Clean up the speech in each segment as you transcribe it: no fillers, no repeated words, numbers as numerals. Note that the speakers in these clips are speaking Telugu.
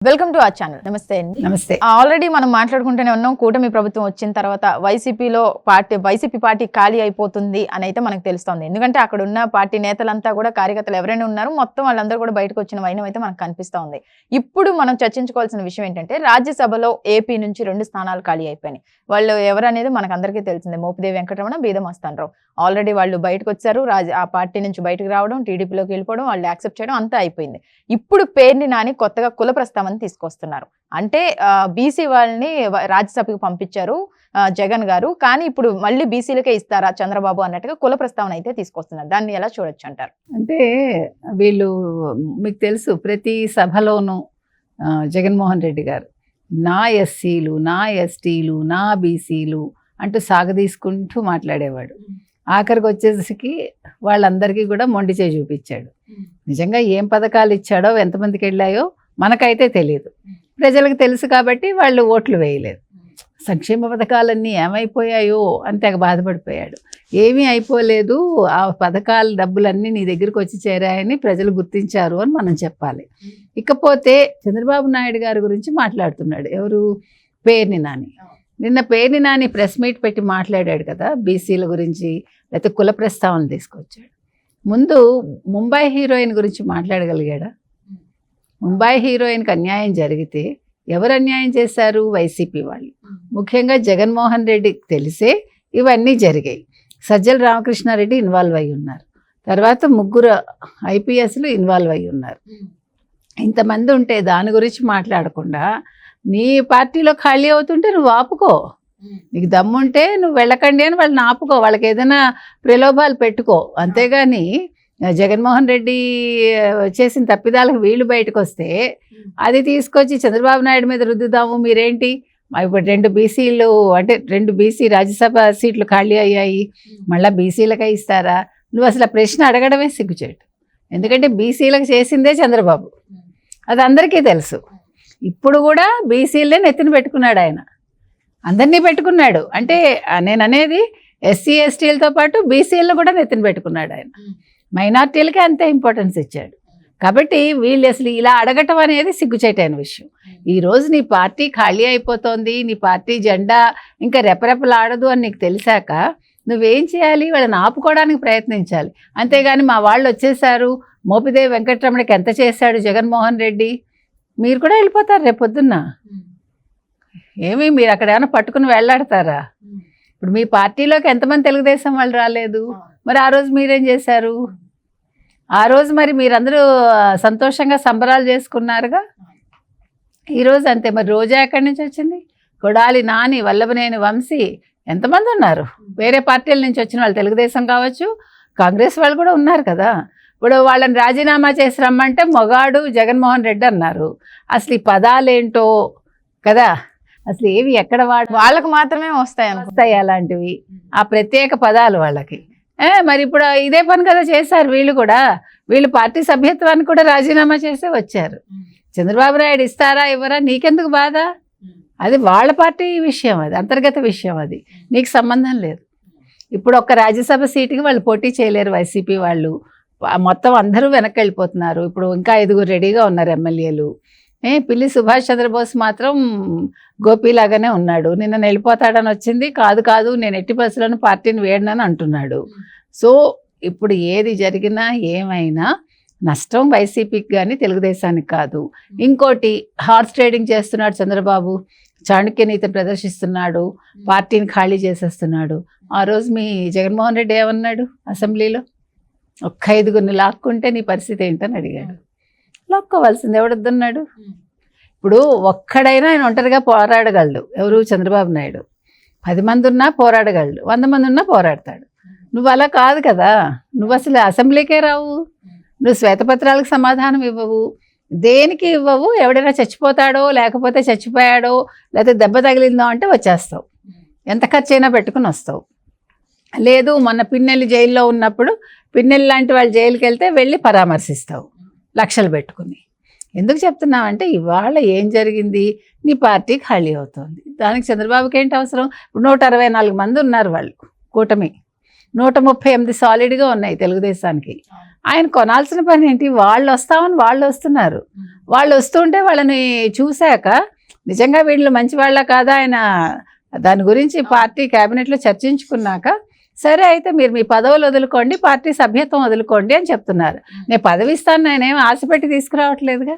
Welcome to our channel. నమస్తే అండి. నమస్తే. ఆల్రెడీ మనం మాట్లాడుకుంటూనే ఉన్నాం, కూటమి ప్రభుత్వం వచ్చిన తర్వాత వైసీపీ పార్టీ ఖాళీ అయిపోతుంది అని అయితే మనకు తెలుస్తోంది. ఎందుకంటే అక్కడ ఉన్న పార్టీ నేతలంతా కూడా, కార్యకర్తలు ఎవరైనా ఉన్నారు, మొత్తం వాళ్ళందరూ కూడా బయటకు వచ్చిన వైనం అయితే మనకు కనిపిస్తూ ఉంది. ఇప్పుడు మనం చర్చించుకోవాల్సిన విషయం ఏంటంటే, రాజ్యసభలో ఏపీ నుంచి 2 స్థానాలు ఖాళీ అయిపోయినాయి. వాళ్ళు ఎవరనేది మనకు అందరికీ తెలిసిందే. మోపిదేవి వెంకటరమణ, బీద మస్తాన్ రావు. ఆల్రెడీ వాళ్ళు బయటకు వచ్చారు. ఆ పార్టీ నుంచి బయటకు రావడం, టీడీపీలోకి వెళ్ళిపోవడం, వాళ్ళు యాక్సెప్ట్ చేయడం అంతా అయిపోయింది. ఇప్పుడు పేర్ని నాని కొత్తగా కుల ప్రస్తావన తీసుకొస్తున్నారు. అంటే బీసీ వాళ్ళని రాజ్యసభకు పంపించారు జగన్ గారు, కానీ ఇప్పుడు మళ్ళీ బీసీలకే ఇస్తారా చంద్రబాబు అన్నట్టుగా కుల ప్రస్తావన అయితే తీసుకొస్తున్నారు. దాన్ని ఎలా చూడొచ్చు అంటారు? అంటే వీళ్ళు, మీకు తెలుసు, ప్రతి సభలోనూ జగన్మోహన్ రెడ్డి గారు నా ఎస్సీలు, నా ఎస్టీలు, నా బీసీలు అంటూ సాగదీసుకుంటూ మాట్లాడేవాడు. ఆఖరికి వచ్చేసరికి వాళ్ళందరికీ కూడా మొండి చేయి చూపించాడు. నిజంగా ఏం పథకాలు ఇచ్చాడో, ఎంతమందికి వెళ్ళాయో మనకైతే తెలియదు. ప్రజలకు తెలుసు కాబట్టి వాళ్ళు ఓట్లు వేయలేదు. సంక్షేమ పథకాలన్నీ ఏమైపోయాయో అని తెగ బాధపడిపోయాడు. ఏమీ అయిపోలేదు, ఆ పథకాల డబ్బులన్నీ నీ దగ్గరికి వచ్చి చేరాయని ప్రజలు గుర్తించారు అని మనం చెప్పాలి. ఇకపోతే చంద్రబాబు నాయుడు గారి గురించి మాట్లాడుతున్నాడు. ఎవరు? పేర్ని నాని. నిన్న పేర్ని నాని ప్రెస్ మీట్ పెట్టి మాట్లాడాడు కదా, బీసీల గురించి, లేకపోతే కుల ప్రస్తావన తీసుకొచ్చాడు. ముందు ముంబై హీరోయిన్ గురించి మాట్లాడగలిగాడా? ముంబై హీరోయిన్కి అన్యాయం జరిగితే ఎవరు అన్యాయం చేశారు? వైసీపీ వాళ్ళు. ముఖ్యంగా జగన్మోహన్ రెడ్డికి తెలిసే ఇవన్నీ జరిగాయి. సజ్జల రామకృష్ణారెడ్డి ఇన్వాల్వ్ అయి ఉన్నారు. తర్వాత 3 ఐపీఎస్లు ఇన్వాల్వ్ అయి ఉన్నారు. ఇంతమంది ఉంటే దాని గురించి మాట్లాడకుండా నీ పార్టీలో ఖాళీ అవుతుంటే నువ్వు ఆపుకో. నీకు దమ్ముంటే నువ్వు వెళ్ళకండి అని వాళ్ళని ఆపుకో. వాళ్ళకి ఏదైనా ప్రలోభాలు పెట్టుకో. అంతేగాని జగన్మోహన్ రెడ్డి చేసిన తప్పిదాలకు వీళ్ళు బయటకు వస్తే అది తీసుకొచ్చి చంద్రబాబు నాయుడు మీద రుద్దుదాము. మీరేంటి ఇప్పుడు 2 బీసీలు, అంటే 2 బీసీ రాజ్యసభ సీట్లు ఖాళీ అయ్యాయి, మళ్ళీ బీసీలకే ఇస్తారా? నువ్వు అసలు ఆ ప్రశ్న అడగడమే సిగ్గుచేటు. ఎందుకంటే బీసీలకు చేసిందే చంద్రబాబు, అది అందరికీ తెలుసు. ఇప్పుడు కూడా బీసీలనే నెత్తిన పెట్టుకున్నాడు ఆయన, అందరినీ పెట్టుకున్నాడు. అంటే నేను అనేది ఎస్సీ ఎస్టీలతో పాటు బీసీలను కూడా నెత్తిన పెట్టుకున్నాడు ఆయన. మైనార్టీలకే అంతే ఇంపార్టెన్స్ ఇచ్చాడు. కాబట్టి వీళ్ళు అసలు ఇలా అడగటం అనేది సిగ్గుచేటైన విషయం. ఈరోజు నీ పార్టీ ఖాళీ అయిపోతుంది, నీ పార్టీ జెండా ఇంకా రెపరెపలాడదు అని నీకు తెలిసాక నువ్వేం చేయాలి? వాళ్ళని ఆపుకోవడానికి ప్రయత్నించాలి. అంతేగాని మా వాళ్ళు వచ్చేసారు, మోపిదేవి వెంకటరమణకి ఎంత చేశాడు జగన్మోహన్ రెడ్డి, మీరు కూడా వెళ్ళిపోతారు రేపొద్దున్న. ఏమి మీరు అక్కడ ఏమైనా పట్టుకుని వెళ్ళాడతారా? ఇప్పుడు మీ పార్టీలోకి ఎంతమంది తెలుగుదేశం వాళ్ళు రాలేదు? మరి ఆ రోజు మీరేం చేశారు? ఆ రోజు మరి మీరందరూ సంతోషంగా సంబరాలు చేసుకున్నారుగా. ఈరోజు అంతే. మరి రోజా ఎక్కడి నుంచి వచ్చింది? కొడాలి నాని, వల్లభనేని వంశీ, ఎంతమంది ఉన్నారు వేరే పార్టీల నుంచి వచ్చిన వాళ్ళు? తెలుగుదేశం కావచ్చు, కాంగ్రెస్ వాళ్ళు కూడా ఉన్నారు కదా. ఇప్పుడు వాళ్ళని రాజీనామా చేసి రమ్మంటే మొగాడు జగన్మోహన్ రెడ్డి అన్నారు. అసలు ఈ పదాలేంటో కదా, అసలు ఏవి ఎక్కడ వాళ్ళకు మాత్రమే వస్తాయి అలాంటివి, ఆ ప్రత్యేక పదాలు వాళ్ళకి. మరి ఇప్పుడు ఇదే పని కదా చేశారు వీళ్ళు కూడా. వీళ్ళు పార్టీ సభ్యత్వాన్ని కూడా రాజీనామా చేసే వచ్చారు. చంద్రబాబు నాయుడు ఇస్తారా ఇవ్వరా నీకెందుకు బాధ? అది వాళ్ళ పార్టీ విషయం, అది అంతర్గత విషయం, అది నీకు సంబంధం లేదు. ఇప్పుడు ఒక్క రాజ్యసభ సీటుకి వాళ్ళు పోటీ చేయలేరు వైసీపీ వాళ్ళు. మొత్తం అందరూ వెనక్కి వెళ్ళిపోతున్నారు. ఇప్పుడు ఇంకా 5 రెడీగా ఉన్నారు ఎమ్మెల్యేలు. పిల్లి సుభాష్ చంద్రబోస్ మాత్రం గోపీలాగానే ఉన్నాడు. నిన్న వెళ్ళిపోతాడని వచ్చింది, కాదు నేను ఎట్టి బస్సులను పార్టీని వేయడనని అంటున్నాడు. సో ఇప్పుడు ఏది జరిగినా ఏమైనా నష్టం వైసీపీకి కానీ తెలుగుదేశానికి కాదు. ఇంకోటి, హార్స్ ట్రేడింగ్ చేస్తున్నాడు చంద్రబాబు, చాణక్య నీతి ప్రదర్శిస్తున్నాడు, పార్టీని ఖాళీ చేసేస్తున్నాడు. ఆ రోజు మీ జగన్మోహన్ రెడ్డి ఏమన్నాడు అసెంబ్లీలో? ఒక్క 5 లాక్కుంటే నీ పరిస్థితి ఏంటని అడిగాడు. లాక్కోవాల్సింది ఎవడొద్దన్నాడు? ఇప్పుడు ఒక్కడైనా ఆయన ఒంటరిగా పోరాడగలడు. ఎవరు? చంద్రబాబు నాయుడు. 10 మంది ఉన్నా పోరాడగలడు, 100 మంది ఉన్నా పోరాడతాడు. నువ్వు అలా కాదు కదా. నువ్వు అసలు అసెంబ్లీకే రావు, నువ్వు శ్వేతపత్రాలకు సమాధానం ఇవ్వవు, దేనికి ఇవ్వవు. ఎవడైనా చచ్చిపోతాడో, లేకపోతే చచ్చిపోయాడో, లేకపోతే దెబ్బ తగిలిందో అంటే వచ్చేస్తావు, ఎంత ఖర్చు అయినా పెట్టుకుని వస్తావు. లేదు, మొన్న పిన్నెల్లి జైల్లో ఉన్నప్పుడు పిన్నెల్లి లాంటి వాళ్ళు జైలుకి వెళ్తే వెళ్ళి పరామర్శిస్తావు లక్షలు పెట్టుకుని. ఎందుకు చెప్తున్నావంటే ఇవాళ ఏం జరిగింది? నీ పార్టీ ఖాళీ అవుతుంది, దానికి చంద్రబాబుకి ఏంటి అవసరం? ఇప్పుడు 164 మంది ఉన్నారు వాళ్ళు కూటమి, 138 సాలిడ్గా ఉన్నాయి తెలుగుదేశానికి. ఆయన కొనాల్సిన పని ఏంటి? వాళ్ళు వస్తామని వాళ్ళు వస్తున్నారు. వాళ్ళు వస్తుంటే వాళ్ళని చూశాక నిజంగా వీళ్ళు మంచి వాళ్ళ కాదా ఆయన దాని గురించి పార్టీ క్యాబినెట్లో చర్చించుకున్నాక సరే అయితే మీరు మీ పదవులు వదులుకోండి, పార్టీ సభ్యత్వం వదులుకోండి అని చెప్తున్నారు. నేను పదవి ఇస్తాను, ఆయన ఏం ఆశపెట్టి తీసుకురావట్లేదుగా.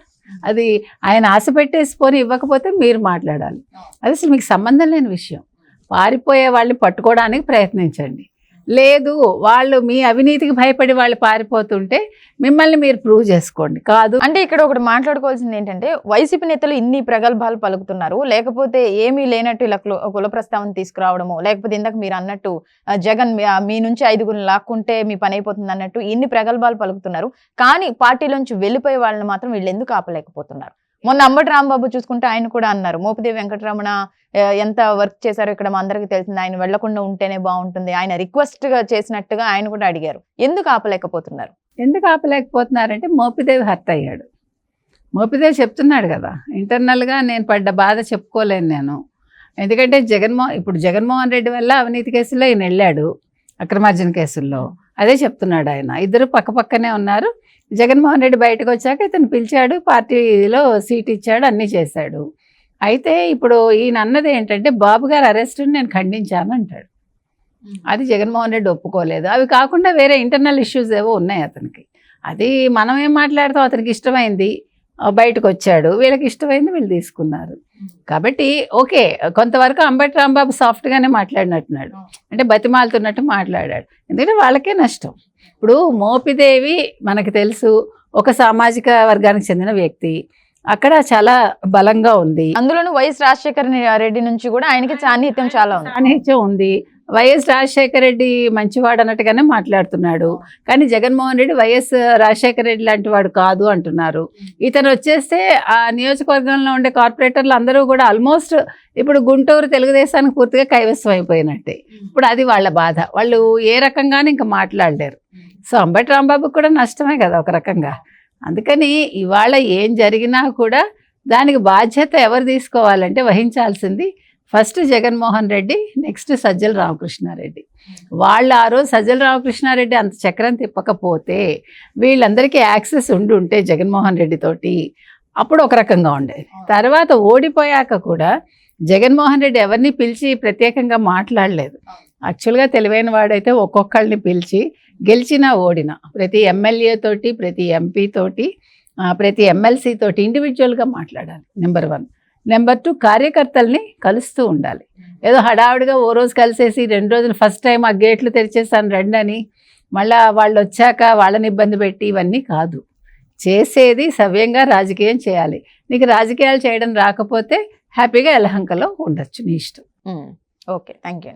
అది ఆయన ఆశ పెట్టేసి పోని ఇవ్వకపోతే మీరు మాట్లాడాలి. అది అసలు మీకు సంబంధం లేని విషయం. పారిపోయే వాళ్ళని పట్టుకోవడానికి ప్రయత్నించండి. లేదు వాళ్ళు మీ అవినీతికి భయపడి వాళ్ళు పారిపోతుంటే మిమ్మల్ని మీరు ప్రూవ్ చేసుకోండి. కాదు అంటే ఇక్కడ ఒకటి మాట్లాడుకోవాల్సింది ఏంటంటే వైసీపీ నేతలు ఇన్ని ప్రగల్భాలు పలుకుతున్నారు, లేకపోతే ఏమీ లేనట్టు ఇలా కుల ప్రస్తావన తీసుకురావడము, లేకపోతే ఇందాక మీరు అన్నట్టు జగన్ మీ నుంచి 5గురిని లాక్కుంటే మీ పని అయిపోతుంది అన్నట్టు ఇన్ని ప్రగల్భాలు పలుకుతున్నారు. కానీ పార్టీలోంచి వెళ్ళిపోయే వాళ్ళని మాత్రం వీళ్ళు ఎందుకు ఆపలేకపోతున్నారు? మొన్న అంబటి రాంబాబు చూసుకుంటే ఆయన కూడా అన్నారు, మోపిదేవి వెంకటరమణ ఎంత వర్క్ చేశారో ఇక్కడ మా అందరికీ తెలిసింది, ఆయన వెళ్లకుండా ఉంటేనే బాగుంటుంది, ఆయన రిక్వెస్ట్ గా చేసినట్టుగా ఆయన కూడా అడిగారు. ఎందుకు ఆపలేకపోతున్నారు? ఎందుకు ఆపలేకపోతున్నారంటే మోపిదేవి హర్ట్ అయ్యాడు. మోపిదేవి చెప్తున్నాడు కదా, ఇంటర్నల్గా నేను పడ్డ బాధ చెప్పుకోలేను నేను. ఎందుకంటే ఇప్పుడు జగన్మోహన్ రెడ్డి వల్ల అవినీతి కేసుల్లో ఈయన వెళ్ళాడు, అక్రమార్జన కేసుల్లో. అదే చెప్తున్నాడు ఆయన. ఇద్దరు పక్కపక్కనే ఉన్నారు. జగన్మోహన్ రెడ్డి బయటకు వచ్చాక ఇతను పిలిచాడు, పార్టీలో సీట్ ఇచ్చాడు, అన్నీ చేశాడు. అయితే ఇప్పుడు ఈయన అన్నది ఏంటంటే బాబు గారు అరెస్టుని నేను ఖండించాను అంటాడు. అది జగన్మోహన్ రెడ్డి ఒప్పుకోలేదు. అవి కాకుండా వేరే ఇంటర్నల్ ఇష్యూస్ ఏవో ఉన్నాయి అతనికి. అది మనం ఏం మాట్లాడతాం, అతనికి ఇష్టమైంది బయటకు వచ్చాడు, వీళ్ళకి ఇష్టమైంది వీళ్ళు తీసుకున్నారు. కాబట్టి ఓకే, కొంతవరకు అంబటి రాంబాబు సాఫ్ట్గానే మాట్లాడినట్టున్నాడు, అంటే బతిమాలుతున్నట్టు మాట్లాడాడు. ఎందుకంటే వాళ్ళకే నష్టం. ఇప్పుడు మోపిదేవి మనకు తెలుసు ఒక సామాజిక వర్గానికి చెందిన వ్యక్తి, అక్కడ చాలా బలంగా ఉంది. అందులోనూ వైఎస్ రాజశేఖర రెడ్డి నుంచి కూడా ఆయనకి సాన్నిహిత్యం చాలా ఉంది. సాన్నిహిత్యం ఉంది. వైఎస్ రాజశేఖర రెడ్డి మంచివాడు అన్నట్టుగానే మాట్లాడుతున్నాడు. కానీ జగన్మోహన్ రెడ్డి వైఎస్ రాజశేఖర రెడ్డి లాంటి వాడు కాదు అంటున్నారు. ఇతను వచ్చేస్తే ఆ నియోజకవర్గంలో ఉండే కార్పొరేటర్లు అందరూ కూడా ఆల్మోస్ట్ ఇప్పుడు గుంటూరు తెలుగుదేశానికి పూర్తిగా కైవసం అయిపోయినట్టే. ఇప్పుడు అది వాళ్ళ బాధ. వాళ్ళు ఏ రకంగానే ఇంకా మాట్లాడలేరు. సో అంబటి రాంబాబుకి కూడా నష్టమే కదా ఒక రకంగా. అందుకని ఇవాళ ఏం జరిగినా కూడా దానికి బాధ్యత ఎవరు తీసుకోవాలంటే వహించాల్సింది ఫస్ట్ జగన్మోహన్ రెడ్డి, నెక్స్ట్ సజ్జల రామకృష్ణారెడ్డి. వాళ్ళు ఆ రోజు సజ్జల రామకృష్ణారెడ్డి అంత చక్రం తిప్పకపోతే వీళ్ళందరికీ యాక్సెస్ ఉంటే జగన్మోహన్ రెడ్డి తోటి అప్పుడు ఒక రకంగా ఉండేది. తర్వాత ఓడిపోయాక కూడా జగన్మోహన్ రెడ్డి ఎవరిని పిలిచి ప్రత్యేకంగా మాట్లాడలేదు. యాక్చువల్గా తెలివైన వాడైతే ఒక్కొక్కళ్ళని పిలిచి గెలిచినా ఓడినా ప్రతి ఎమ్మెల్యే తోటి, ప్రతి ఎంపీ తోటి, ప్రతి ఎమ్మెల్సీ తోటి ఇండివిజువల్గా మాట్లాడాలి. నెంబర్ 1. నెంబర్ 2, కార్యకర్తల్ని కలుస్తూ ఉండాలి. ఏదో హడావుడిగా ఓ రోజు కలిసేసి 2 రోజులు ఫస్ట్ టైం ఆ గేట్లు తెరిచేసాను రండి అని మళ్ళీ వాళ్ళు వచ్చాక వాళ్ళని ఇబ్బంది పెట్టి ఇవన్నీ కాదు. చేసేది సవ్యంగా రాజకీయం చేయాలి. నీకు రాజకీయాలు చేయడం రాకపోతే హ్యాపీగా యలహంకలో ఉండొచ్చు, నీ ఇష్టం. Okay, thank you.